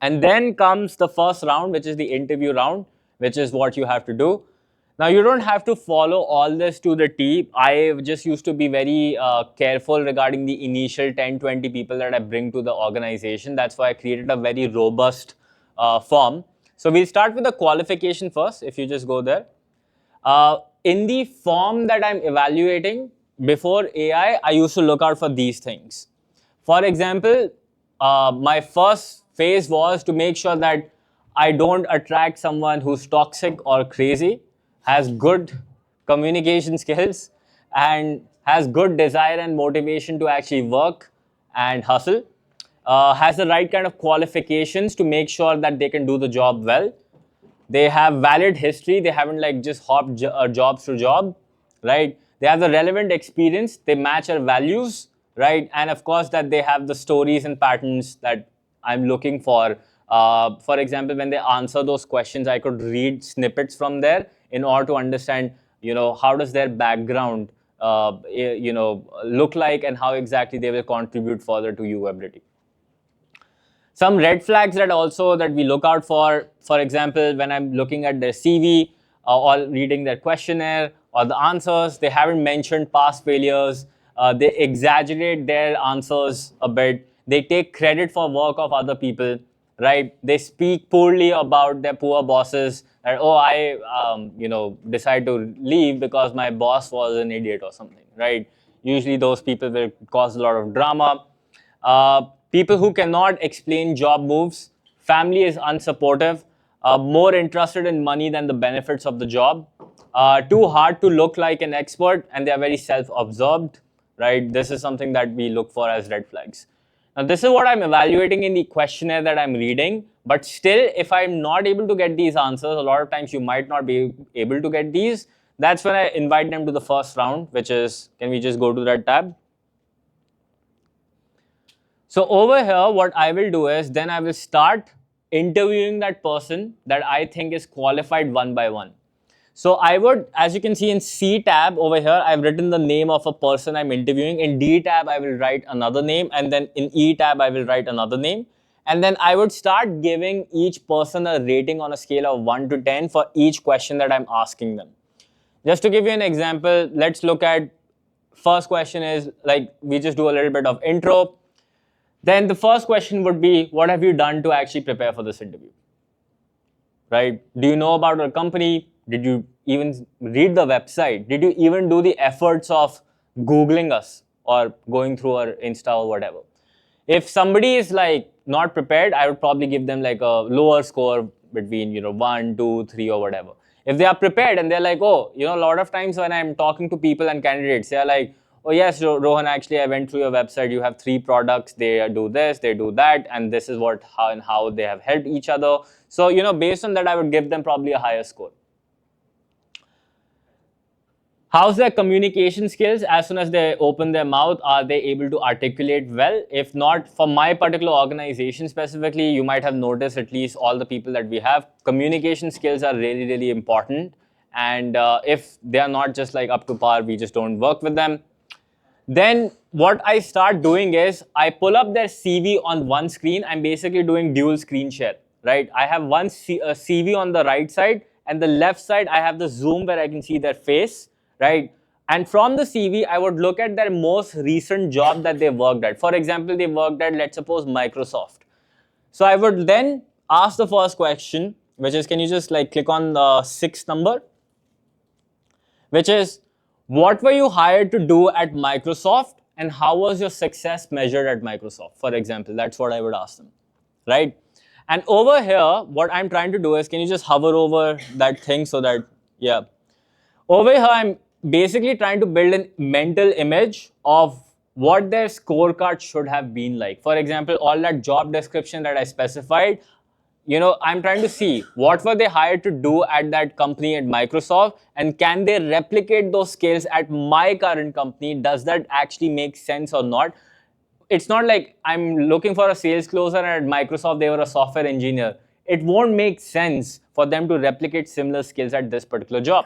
And then comes the first round, which is the interview round, which is what you have to do. Now, you don't have to follow all this to the T. I just used to be very careful regarding the initial 10, 20 people that I bring to the organization. That's why I created a very robust form. So we'll start with the qualification first, if you just go there. In the form that I'm evaluating, before AI, I used to look out for these things. For example, my first phase was to make sure that I don't attract someone who's toxic or crazy, has good communication skills, and has good desire and motivation to actually work and hustle, has the right kind of qualifications to make sure that they can do the job well. They have valid history. They haven't like just hopped jobs to job, right? They have the relevant experience. They match our values, right? And of course, that they have the stories and patterns that I'm looking for. For example, when they answer those questions, I could read snippets from there in order to understand, how does their background, look like, and how exactly they will contribute further to UAbility. Some red flags that we look out for example, when I'm looking at their CV or reading their questionnaire or the answers, they haven't mentioned past failures. They exaggerate their answers a bit. They take credit for work of other people, right? They speak poorly about their poor bosses. That, oh, I decide to leave because my boss was an idiot or something, right? Usually those people will cause a lot of drama. People who cannot explain job moves, family is unsupportive, more interested in money than the benefits of the job, too hard to look like an expert, and they are very self-absorbed, right? This is something that we look for as red flags. Now, this is what I'm evaluating in the questionnaire that I'm reading, but still, if I'm not able to get these answers, a lot of times you might not be able to get these. That's when I invite them to the first round, which is, can we just go to that tab? So over here, what I will do is then I will start interviewing that person that I think is qualified one by one. So I would, as you can see in C tab over here, I've written the name of a person I'm interviewing. In D tab, I will write another name. And then in E tab, I will write another name. And then I would start giving each person a rating on a scale of 1 to 10 for each question that I'm asking them. Just to give you an example, let's look at first question is like, we just do a little bit of intro. Then the first question would be, what have you done to actually prepare for this interview? Right? Do you know about our company? Did you even read the website? Did you even do the efforts of Googling us or going through our Insta or whatever? If somebody is like not prepared, I would probably give them like a lower score between 1, 2, 3 or whatever. If they are prepared and they're like, oh, a lot of times when I'm talking to people and candidates, they're like, oh yes, Rohan, actually I went through your website. You have 3 products. They do this, they do that, and this is how they have helped each other. So based on that, I would give them probably a higher score. How's their communication skills? As soon as they open their mouth, are they able to articulate well? If not, for my particular organization specifically, you might have noticed at least all the people that we have, communication skills are really, really important. And if they are not just like up to par, we just don't work with them. Then what I start doing is I pull up their CV on one screen. I'm basically doing dual screen share, right? I have one CV on the right side, and the left side, I have the zoom where I can see their face, right? And from the CV, I would look at their most recent job that they worked at. For example, they worked at, let's suppose, Microsoft. So I would then ask the first question, which is, can you just like click on the 6th number, which is, what were you hired to do at Microsoft, and how was your success measured at Microsoft? For example, that's what I would ask them, right? And over here, what I'm trying to do is, can you just hover over that thing so that, yeah. Over here, I'm basically trying to build a mental image of what their scorecard should have been like. For example, all that job description that I specified, I'm trying to see what were they hired to do at that company at Microsoft, and can they replicate those skills at my current company? Does that actually make sense or not? It's not like I'm looking for a sales closer and at Microsoft they were a software engineer. It won't make sense for them to replicate similar skills at this particular job.